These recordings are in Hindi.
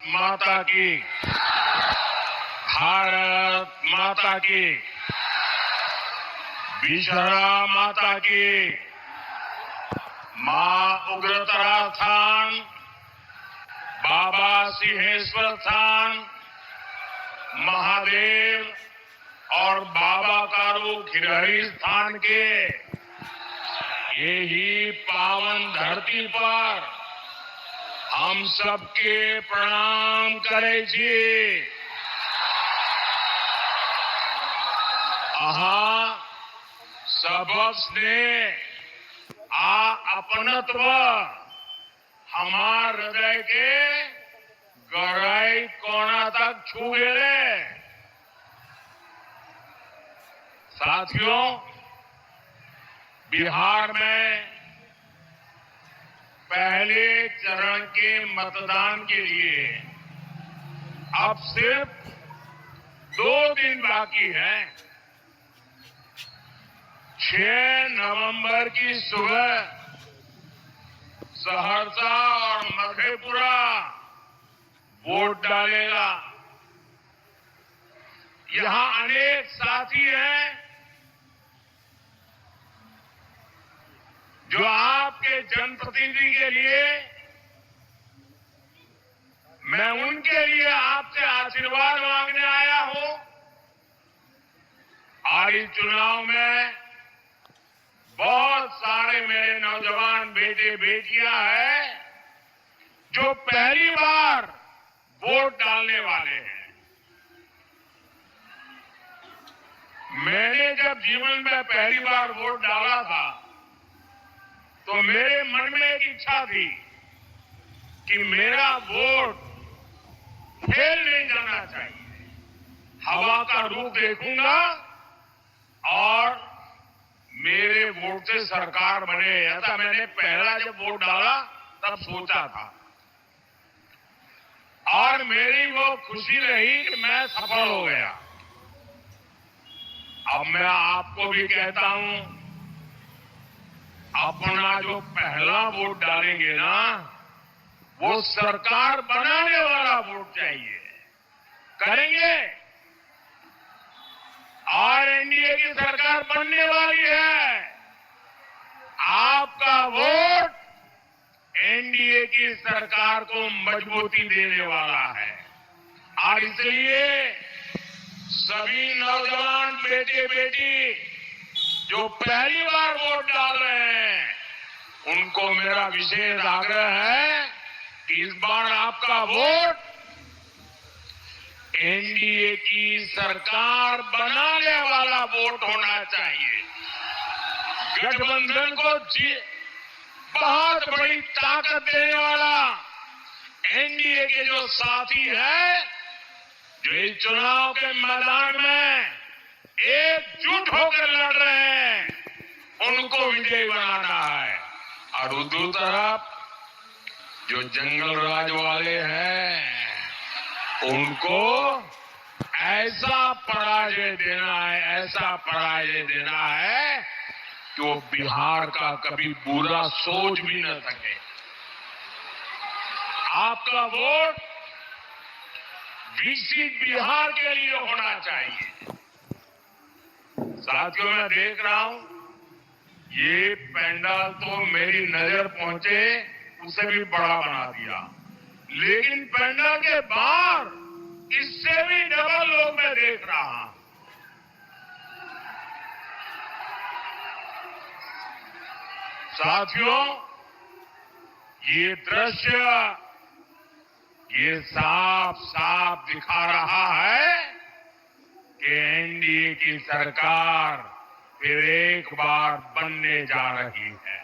माता की, भारत माता की, विश्वरा माता की, मां उग्रतारा स्थान, बाबा सिंहेश्वर स्थान, महादेव और बाबा कारू खिरहरी स्थान के यही पावन धरती पर हम सबके प्रणाम करे छी। अहा सबने आ अपनत्व हमार हृदय के गहराई कोना तक छू गए। साथियों, बिहार में पहले चरण के मतदान के लिए अब सिर्फ 2 दिन बाकी है। 6 नवंबर की सुबह सहरसा और मधेपुरा वोट डालेगा। यहां अनेक साथी हैं जो आपके जनप्रतिनिधि के लिए, मैं उनके लिए आपसे आशीर्वाद मांगने आया हूं। और इस चुनाव में बहुत सारे मेरे नौजवान बेटे बेटियां हैं जो पहली बार वोट डालने वाले हैं। मैंने जब जीवन में पहली बार वोट डाला था तो मेरे मन में एक इच्छा थी कि मेरा वोट फेल नहीं जाना चाहिए। हवा का रूख देखूंगा और मेरे वोट से सरकार बने, ऐसा मैंने पहला जब वोट डाला तब सोचा था। और मेरी वो खुशी रही कि मैं सफल हो गया। अब मैं आपको भी कहता हूं, अपना जो पहला वोट डालेंगे ना, वो सरकार बनाने वाला वोट चाहिए। करेंगे? और एनडीए की सरकार बनने वाली है। आपका वोट एनडीए की सरकार को मजबूती देने वाला है। और इसलिए सभी नौजवान बेटे बेटी जो पहली बार वोट डाल रहे हैं, उनको मेरा विशेष आग्रह है कि इस बार आपका वोट एनडीए की सरकार बनाने वाला वोट होना चाहिए। गठबंधन को बहुत बड़ी ताकत देने वाला एनडीए के जो साथी हैं, जो इस चुनाव के मैदान में एकजुट होकर लड़ रहे हैं, उनको विजयी बनाना है। और दूसरी तरफ जो जंगल राज वाले हैं, उनको ऐसा पराजय देना है, ऐसा पराजय देना है कि वो बिहार का कभी बुरा सोच भी न सके। आपका वोट विकसित बिहार के लिए होना चाहिए। साथियों, मैं देख रहा हूं ये पंडाल तो मेरी नजर पहुंचे उसे भी बड़ा बना दिया, लेकिन पंडाल के बाहर इससे भी डबल लोग मैं देख रहा हूं। साथियों, ये दृश्य ये साफ साफ दिखा रहा है कि एनडीए की सरकार फिर एक बार बनने जा रही है।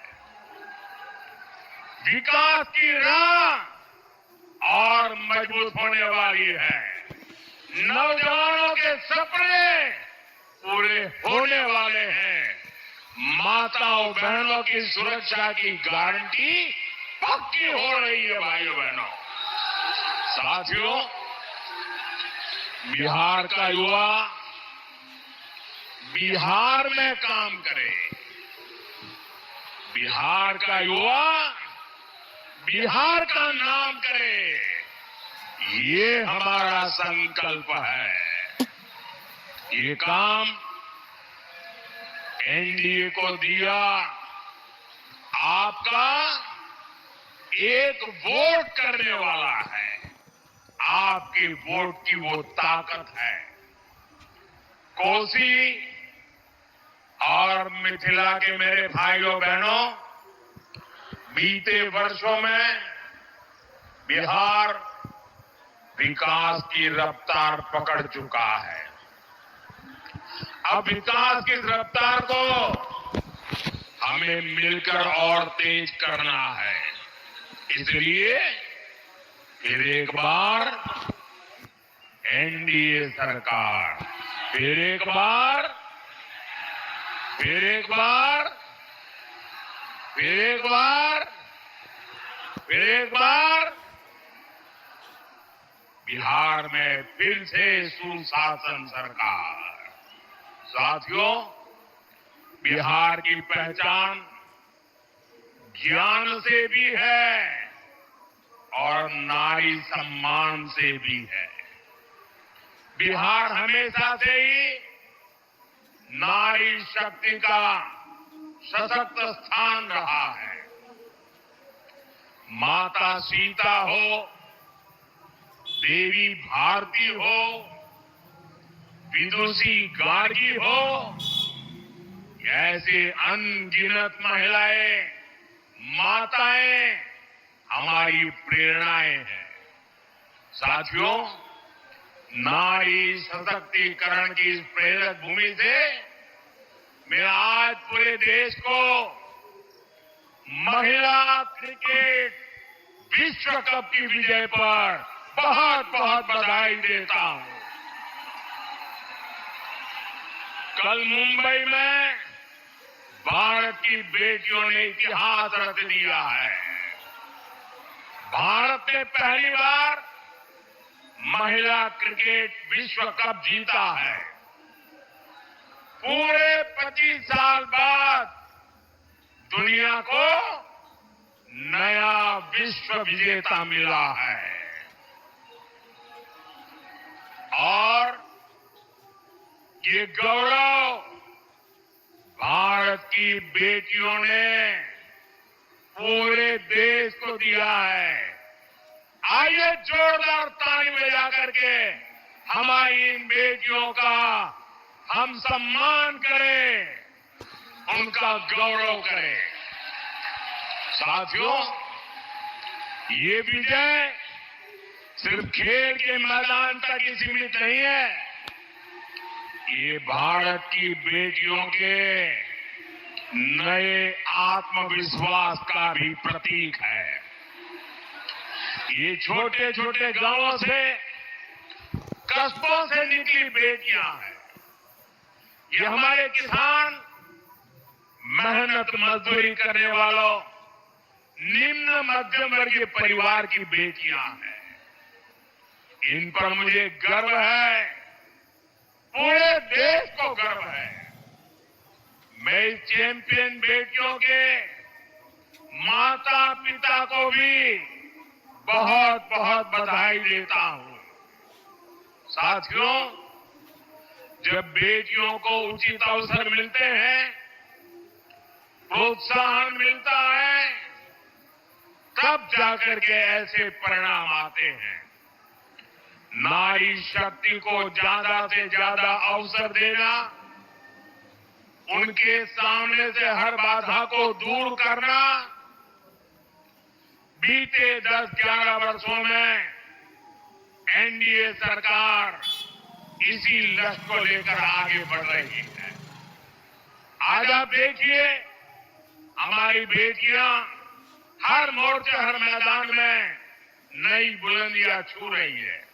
विकास की राह और मजबूत होने वाली है। नौजवानों के सपने पूरे होने वाले हैं। माताओं बहनों की सुरक्षा की गारंटी पक्की हो रही है। भाइयों बहनों, साथियों, बिहार का युवा बिहार में काम करे, बिहार का युवा बिहार का नाम करे, ये हमारा संकल्प है। ये काम एनडीए को दिया आपका एक वोट करने वाला है। आपके वोट की वो ताकत है। कोसी और मिथिला के मेरे भाइयों बहनों, बीते वर्षों में बिहार विकास की रफ्तार पकड़ चुका है। अब विकास की रफ्तार को हमें मिलकर और तेज करना है। इसलिए फिर एक बार एनडीए सरकार, फिर एक बार, फिर एक बार, फिर एक बार, फिर एक बार बिहार में फिर से सुशासन सरकार। साथियों, बिहार की पहचान ज्ञान से भी है और नारी सम्मान से भी है। बिहार हमेशा से ही नारी शक्ति का सशक्त स्थान रहा है। माता सीता हो, देवी भारती हो, विदुषी गार्गी हो, ऐसे अनगिनत महिलाएं, माताएं हमारी प्रेरणाएं हैं। साथियों, नारी सशक्तिकरण की इस प्रेरक भूमि से मैं आज पूरे देश को महिला क्रिकेट विश्व कप की विजय पर बहुत बहुत बधाई देता हूं। कल मुंबई में भारत की बेटियों ने इतिहास रच दिया है। भारत ने पहली बार महिला क्रिकेट विश्व कप जीता है। पूरे 25 साल बाद दुनिया को नया विश्व विजेता मिला है और ये गौरव भारत की बेटियों ने पूरे देश को दिया है। आइए जोरदार ताली बजा करके हमारी इन बेटियों का हम सम्मान करें, उनका गौरव करें। साथियों, ये विजय सिर्फ खेल के मैदान तक ही सीमित नहीं है। ये भारत की बेटियों के नए आत्मविश्वास का भी प्रतीक है। ये छोटे छोटे गांवों से, कस्बों से निकली बेटियां हैं। ये हमारे किसान, मेहनत मजदूरी करने वालों, निम्न मध्यम वर्गीय परिवार की बेटियां हैं। इन पर मुझे गर्व है, पूरे देश को गर्व है। मैं इस चैंपियन बेटियों के माता पिता को भी बहुत बहुत बधाई देता हूं। साथियों, जब बेटियों को उचित अवसर मिलते हैं, प्रोत्साहन मिलता है, तब जाकर के ऐसे परिणाम आते हैं। नारी शक्ति को ज्यादा से ज्यादा अवसर देना, उनके सामने से हर बाधा को दूर करना, बीते 10-11 वर्षों में एनडीए सरकार इसी लक्ष्य को लेकर आगे बढ़ रही है। आज आप देखिए, हमारी बेटियां हर मोर्चे, हर मैदान में नई बुलंदियां छू रही है।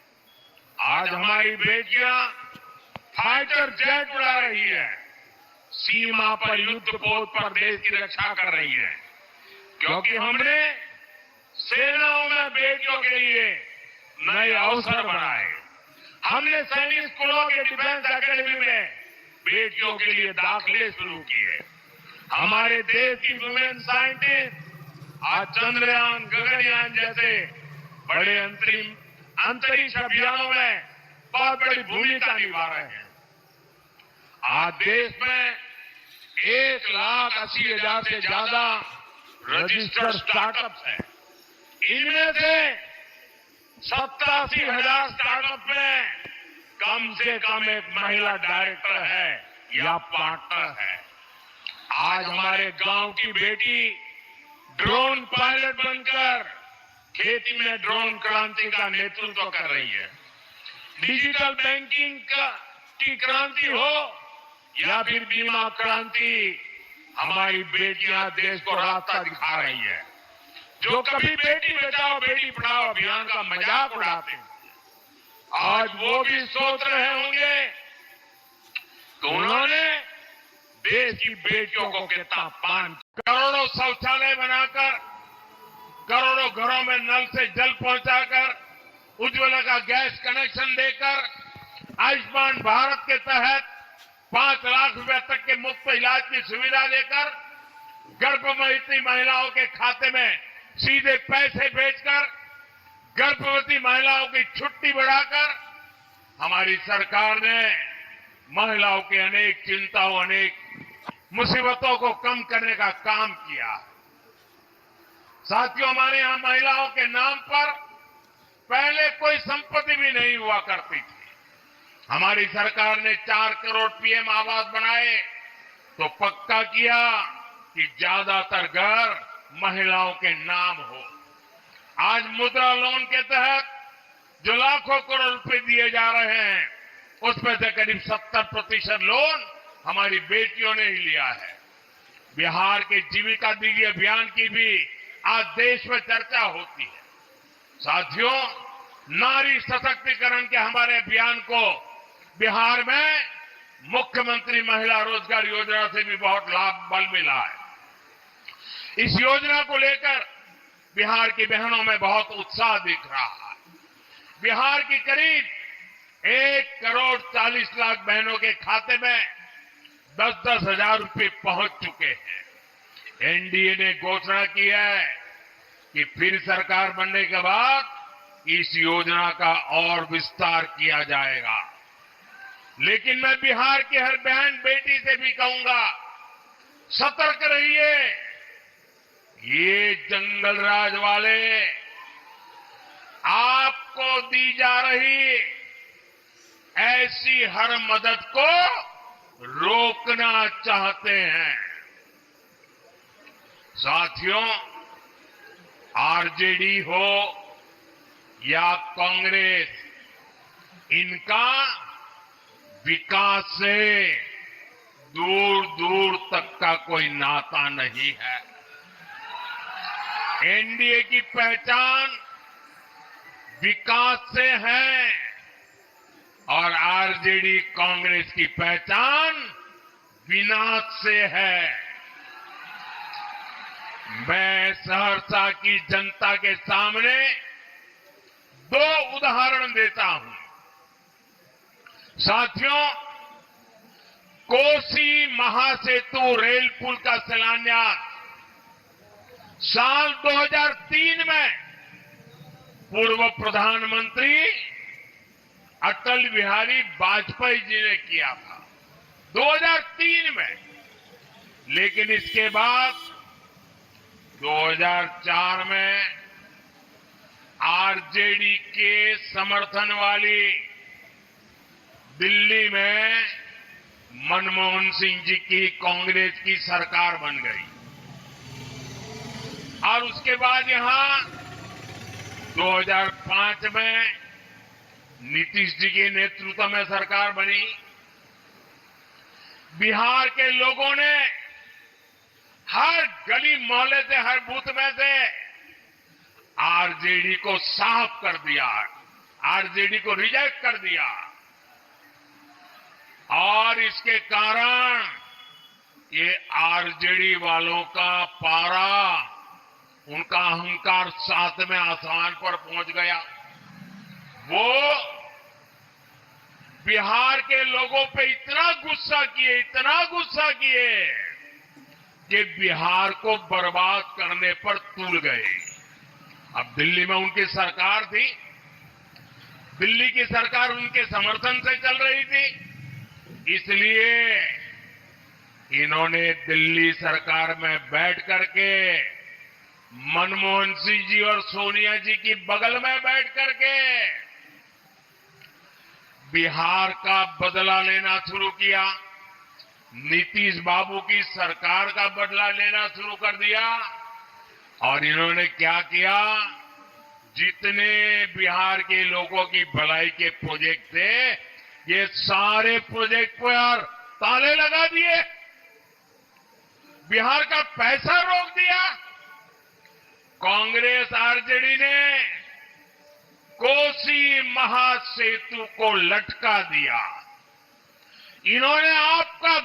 आज हमारी बेटियां फाइटर जेट उड़ा रही है, सीमा पर युद्ध पोत पर देश की रक्षा कर रही है, क्योंकि हमने सेनाओं में बेटियों के लिए नए अवसर बनाए। हमने सैनिक स्कूलों के डिफेंस एकेडमी में बेटियों के लिए दाखिले शुरू किए। हमारे देश की वुमेन साइंटिस्ट आज चंद्रयान, गगनयान जैसे बड़े अंतरिम अंतरिक्ष अभियानों में बहुत बड़ी भूमिका निभा रहे हैं। आज देश में 1,80,000 से ज्यादा रजिस्टर्ड स्टार्टअप्स हैं। इनमें से 87,000 स्टार्टअप में कम से कम एक महिला डायरेक्टर है या पार्टनर है। आज हमारे गांव की बेटी ड्रोन पायलट बनकर खेती में ड्रोन क्रांति का नेतृत्व कर रही है। डिजिटल बैंकिंग की क्रांति हो या फिर बीमा क्रांति, हमारी बेटियां देश को रास्ता दिखा रही है। जो कभी बेटी बचाओ बेटी पढ़ाओ अभियान का मजाक उड़ाते हैं, आज वो भी सोच रहे होंगे तो उन्होंने देश की बेटियों को कितना पान, करोड़ों शौचालय बनाकर, करोड़ों घरों में नल से जल पहुंचाकर, उज्ज्वला का गैस कनेक्शन देकर, आयुष्मान भारत के तहत 5 लाख रुपए तक के मुफ्त इलाज की सुविधा देकर, गर्भवती महिलाओं के खाते में सीधे पैसे भेजकर, गर्भवती महिलाओं की छुट्टी बढ़ाकर हमारी सरकार ने महिलाओं की अनेक चिंताओं, अनेक मुसीबतों को कम करने का काम किया। साथियों, हमारे यहां महिलाओं के नाम पर पहले कोई संपत्ति भी नहीं हुआ करती थी। हमारी सरकार ने 4 करोड़ पीएम आवास बनाए तो पक्का किया कि ज्यादातर घर महिलाओं के नाम हो। आज मुद्रा लोन के तहत जो लाखों करोड़ रुपए दिए जा रहे हैं, उसमें से करीब 70% लोन हमारी बेटियों ने ही लिया है। बिहार के जीविका दीदी अभियान की भी आज देश में चर्चा होती है। साथियों, नारी सशक्तिकरण के हमारे अभियान को बिहार में मुख्यमंत्री महिला रोजगार योजना से भी बहुत लाभ बल मिला है। इस योजना को लेकर बिहार की बहनों में बहुत उत्साह दिख रहा है। बिहार की करीब 1 करोड़ 40 लाख बहनों के खाते में 10-10 हजार रुपए पहुंच चुके हैं। एनडीए ने घोषणा की है कि फिर सरकार बनने के बाद इस योजना का और विस्तार किया जाएगा। लेकिन मैं बिहार की हर बहन बेटी से भी कहूंगा, सतर्क रहिए। ये जंगल राज वाले आपको दी जा रही ऐसी हर मदद को रोकना चाहते हैं। साथियों, आरजेडी हो या कांग्रेस, इनका विकास से दूर दूर तक का कोई नाता नहीं है। एनडीए की पहचान विकास से है और आरजेडी कांग्रेस की पहचान विनाश से है। मैं सहरसा की जनता के सामने 2 उदाहरण देता हूं। साथियों, कोसी महासेतु रेल पुल का शिलान्यास साल 2003 में पूर्व प्रधानमंत्री अटल बिहारी वाजपेयी जी ने किया था, 2003 में। लेकिन इसके बाद 2004 में आरजेडी के समर्थन वाली दिल्ली में मनमोहन सिंह जी की कांग्रेस की सरकार बन गई और उसके बाद यहां 2005 में नीतीश जी के नेतृत्व में सरकार बनी। बिहार के लोगों ने हर गली मोहल्ले से, हर बूथ में से आरजेडी को साफ कर दिया, आरजेडी को रिजेक्ट कर दिया और इसके कारण ये आरजेडी वालों का पारा, उनका अहंकार 7वें आसमान पर पहुंच गया। वो बिहार के लोगों पे इतना गुस्सा किए कि बिहार को बर्बाद करने पर तुल गए। अब दिल्ली में उनकी सरकार थी, दिल्ली की सरकार उनके समर्थन से चल रही थी, इसलिए इन्होंने दिल्ली सरकार में बैठ करके मनमोहन सिंह जी और सोनिया जी की बगल में बैठ करके बिहार का बदला लेना शुरू किया। नीतीश बाबू की सरकार का बदला लेना शुरू कर दिया और इन्होंने क्या किया, जितने बिहार के लोगों की भलाई के प्रोजेक्ट थे, ये सारे प्रोजेक्ट पर ताले लगा दिए, बिहार का पैसा रोक दिया। कांग्रेस आरजेडी ने कोसी महासेतु को लटका दिया। इन्होंने आपका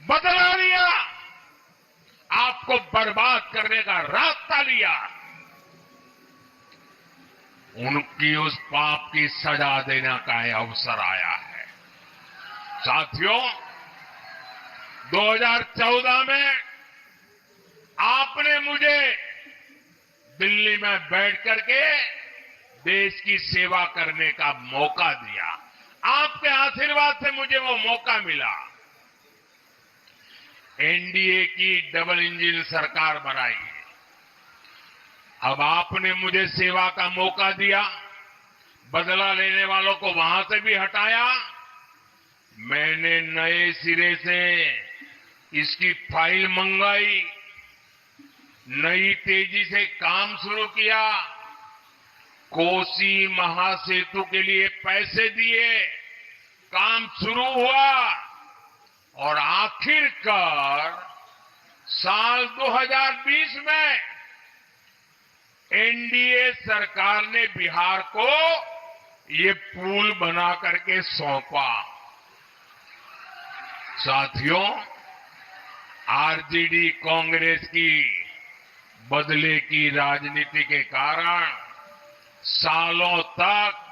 बदला लिया, आपको बर्बाद करने का रास्ता लिया। उनकी उस पाप की सजा देने का अवसर आया है। साथियों, 2014 में आपने मुझे दिल्ली में बैठ करके देश की सेवा करने का मौका दिया। आपके आशीर्वाद से मुझे वो मौका मिला। एनडीए की डबल इंजन सरकार बनाई। अब आपने मुझे सेवा का मौका दिया, बदला लेने वालों को वहां से भी हटाया। मैंने नए सिरे से इसकी फाइल मंगाई, नई तेजी से काम शुरू किया, कोसी महासेतु के लिए पैसे दिए, काम शुरू हुआ और आखिरकार साल 2020 में एनडीए सरकार ने बिहार को ये पुल बना करके सौंपा। साथियों, आरजेडी कांग्रेस की बदले की राजनीति के कारण सालों तक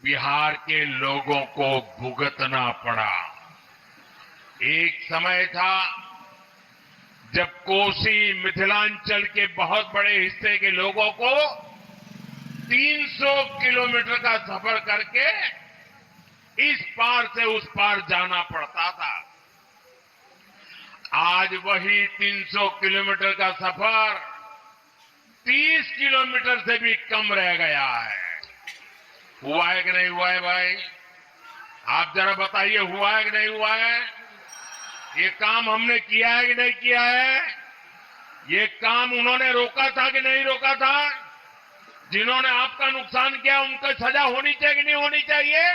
बिहार के लोगों को भुगतना पड़ा। एक समय था जब कोसी मिथिलांचल के बहुत बड़े हिस्से के लोगों को 300 किलोमीटर का सफर करके इस पार से उस पार जाना पड़ता था। आज वही 300 किलोमीटर का सफर 30 किलोमीटर से भी कम रह गया है। हुआ है कि नहीं हुआ है भाई? आप जरा बताइए, हुआ है कि नहीं हुआ है? ये काम हमने किया है कि नहीं किया है? ये काम उन्होंने रोका था कि नहीं रोका था? जिन्होंने आपका नुकसान किया उनको सजा होनी चाहिए कि नहीं होनी चाहिए?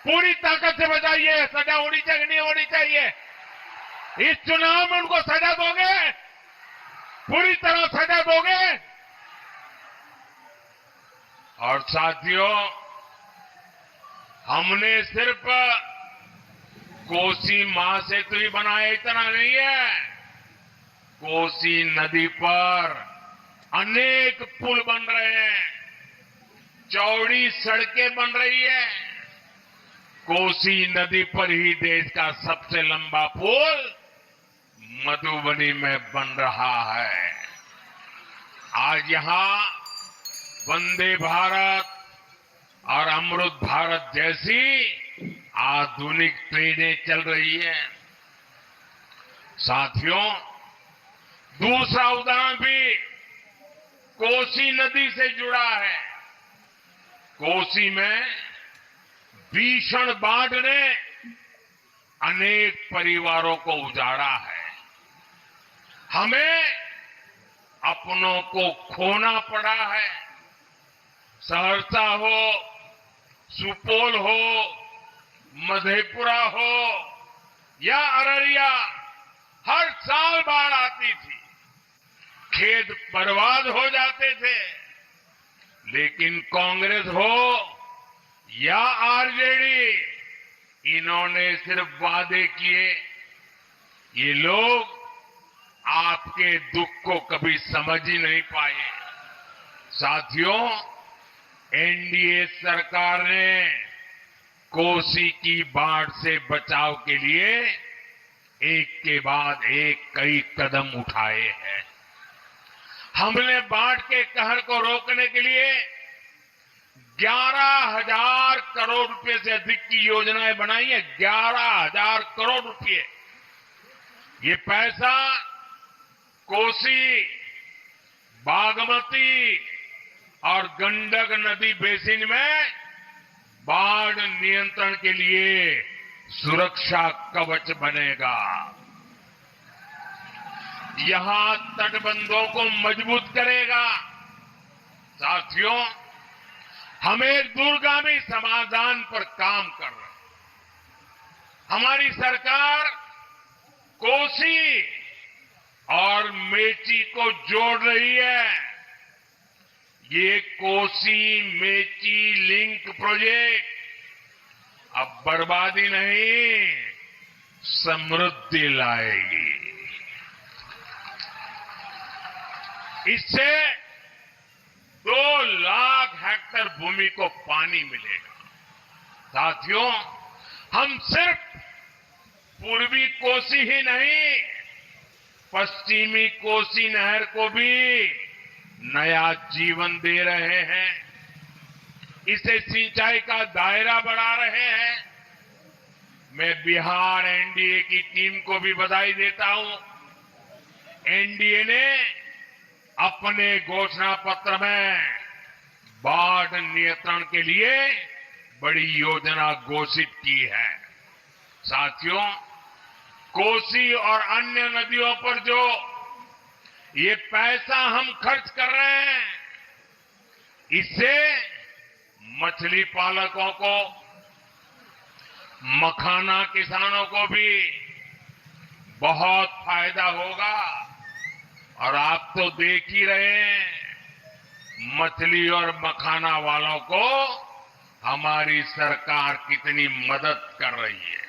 पूरी ताकत से बचाइए, सजा होनी चाहिए कि नहीं होनी चाहिए? इस चुनाव में उनको सजा दोगे? पूरी तरह सजा दोगे? और साथियों, हमने सिर्फ कोसी महासेतु ही बनाया इतना नहीं है। कोसी नदी पर अनेक पुल बन रहे हैं, चौड़ी सड़कें बन रही है। कोसी नदी पर ही देश का सबसे लंबा पुल मधुबनी में बन रहा है। आज यहां वंदे भारत और अमृत भारत जैसी आधुनिक ट्रेनें चल रही हैं। साथियों, दूसरा उदाहरण भी कोसी नदी से जुड़ा है। कोसी में भीषण बाढ़ ने अनेक परिवारों को उजाड़ा है। हमें अपनों को खोना पड़ा है। सहरसा हो, सुपौल हो, मधेपुरा हो या अररिया, हर साल बाढ़ आती थी, खेत बर्बाद हो जाते थे। लेकिन कांग्रेस हो या आरजेडी, इन्होंने सिर्फ वादे किए। ये लोग आपके दुख को कभी समझ ही नहीं पाए। साथियों, एनडीए सरकार ने कोसी की बाढ़ से बचाव के लिए एक के बाद एक कई कदम उठाए हैं। हमने बाढ़ के कहर को रोकने के लिए 11,000 करोड़ रुपए से अधिक की योजनाएं बनाई है। 11,000 करोड़ रुपए। ये पैसा कोसी, बागमती और गंडक नदी बेसिन में बाढ़ नियंत्रण के लिए सुरक्षा कवच बनेगा। यहां तटबंधों को मजबूत करेगा। साथियों, हम एक दूरगामी समाधान पर काम कर रहे हैं। हमारी सरकार कोसी और मेची को जोड़ रही है। ये कोसी मेची लिंक प्रोजेक्ट अब बर्बादी नहीं, समृद्धि लाएगी। इससे 2 लाख हेक्टेयर भूमि को पानी मिलेगा। साथियों, हम सिर्फ पूर्वी कोसी ही नहीं, पश्चिमी कोसी नहर को भी नया जीवन दे रहे हैं। इसे सिंचाई का दायरा बढ़ा रहे हैं। मैं बिहार एनडीए की टीम को भी बधाई देता हूं। एनडीए ने अपने घोषणा पत्र में बाढ़ नियंत्रण के लिए बड़ी योजना घोषित की है। साथियों, कोसी और अन्य नदियों पर जो ये पैसा हम खर्च कर रहे हैं, इससे मछली पालकों को, मखाना किसानों को भी बहुत फायदा होगा। और आप तो देख ही रहे हैं, मछली और मखाना वालों को हमारी सरकार कितनी मदद कर रही है।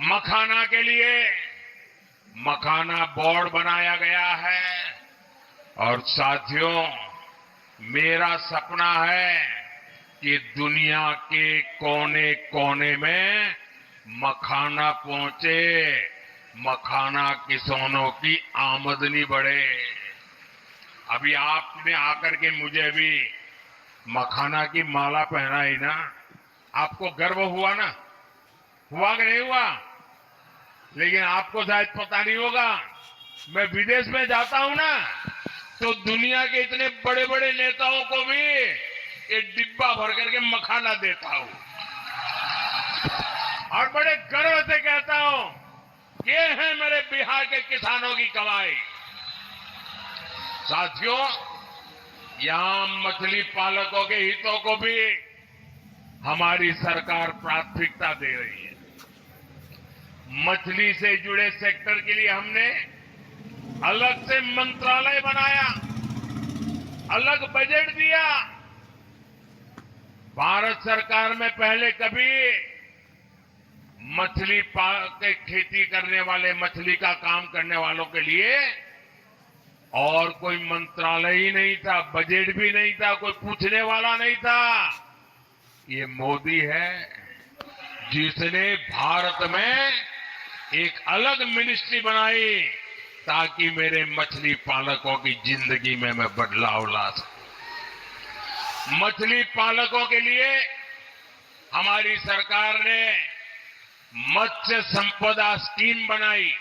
मखाना के लिए मखाना बोर्ड बनाया गया है। और साथियों, मेरा सपना है कि दुनिया के कोने कोने में मखाना पहुंचे, मखाना किसानों की आमदनी बढ़े। अभी आपने आकर के मुझे भी मखाना की माला पहनाई ना, आपको गर्व हुआ ना? हुआ कि नहीं हुआ? लेकिन आपको शायद पता नहीं होगा, मैं विदेश में जाता हूं ना, तो दुनिया के इतने बड़े बड़े नेताओं को भी एक डिब्बा भर करके मखाना देता हूं और बड़े गर्व से कहता हूं, ये है मेरे बिहार के किसानों की कमाई। साथियों, यहां मछली पालकों के हितों को भी हमारी सरकार प्राथमिकता दे रही है। मछली से जुड़े सेक्टर के लिए हमने अलग से मंत्रालय बनाया, अलग बजट दिया। भारत सरकार में पहले कभी मछली के खेती करने वाले, मछली का काम करने वालों के लिए और कोई मंत्रालय ही नहीं था, बजट भी नहीं था, कोई पूछने वाला नहीं था। ये मोदी है जिसने भारत में एक अलग मिनिस्ट्री बनाई ताकि मेरे मछली पालकों की जिंदगी में मैं बदलाव ला सकूं। मछली पालकों के लिए हमारी सरकार ने मत्स्य संपदा स्कीम बनाई।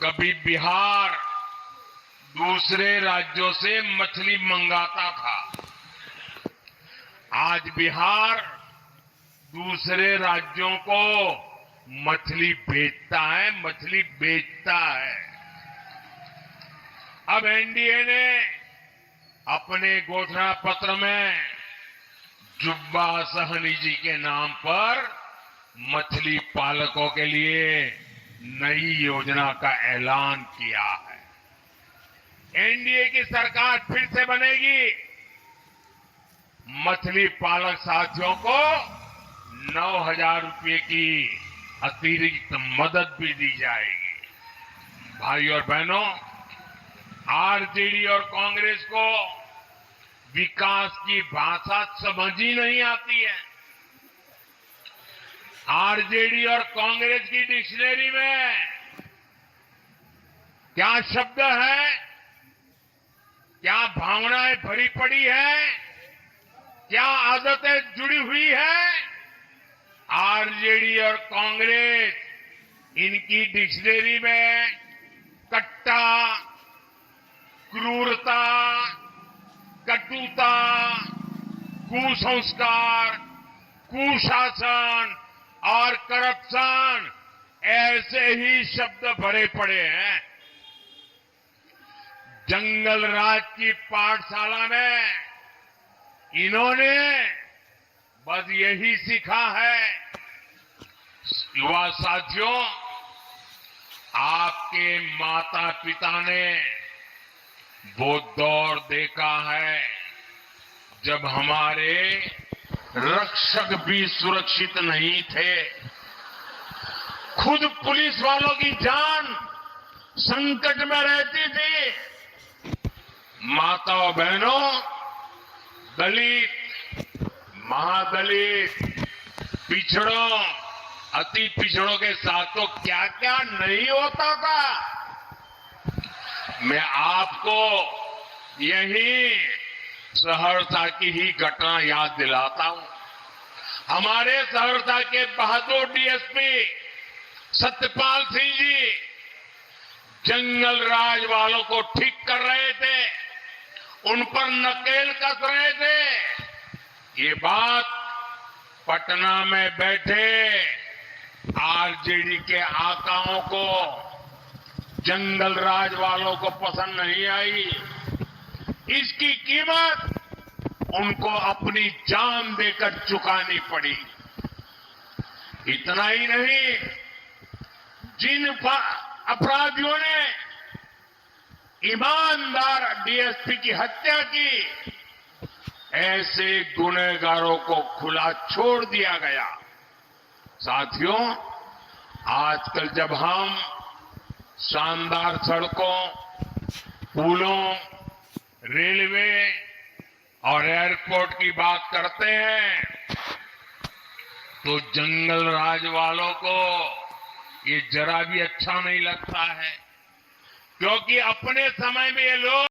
कभी बिहार दूसरे राज्यों से मछली मंगाता था, आज बिहार दूसरे राज्यों को मछली भेजता है, मछली बेचता है। अब एनडीए ने अपने घोषणा पत्र में जुब्बा सहनी जी के नाम पर मछली पालकों के लिए नई योजना का ऐलान किया है। एनडीए की सरकार फिर से बनेगी। मछली पालक साथियों को 9,000 रुपए की अतिरिक्त मदद भी दी जाएगी। भाई और बहनों, आरजेडी और कांग्रेस को विकास की भाषा समझ ही नहीं आती है। आरजेडी और कांग्रेस की डिक्शनरी में क्या शब्द है, क्या भावनाएं भरी पड़ी है, क्या आदतें जुड़ी हुई है? आरजेडी और कांग्रेस, इनकी डिक्शनरी में कट्टा, क्रूरता, कटुता, कुसंस्कार, कुशासन और करप्शन ऐसे ही शब्द भरे पड़े हैं। जंगल राज की पाठशाला में इन्होंने बस यही सीखा है। युवा साथियों, आपके माता पिता ने वो दौर देखा है जब हमारे रक्षक भी सुरक्षित नहीं थे। खुद पुलिस वालों की जान संकट में रहती थी। माताओं बहनों, दलित, महादलित, पिछड़ों, अति पिछड़ों के साथ तो क्या क्या नहीं होता था। मैं आपको यही सहरसा की ही घटना याद दिलाता हूं। हमारे सहरसा के बहादुर डीएसपी सत्यपाल सिंह जी जंगल राज वालों को ठीक कर रहे थे, उन पर नकेल कस रहे थे। ये बात पटना में बैठे आरजेडी के आकाओं को, जंगल राज वालों को पसंद नहीं आई। इसकी कीमत उनको अपनी जान देकर चुकानी पड़ी। इतना ही नहीं, जिन अपराधियों ने ईमानदार डीएसपी की हत्या की, ऐसे गुनहगारों को खुला छोड़ दिया गया। साथियों, आजकल जब हम शानदार सड़कों, पुलों, रेलवे और एयरपोर्ट की बात करते हैं, तो जंगल राज वालों को ये जरा भी अच्छा नहीं लगता है, क्योंकि अपने समय में ये लोग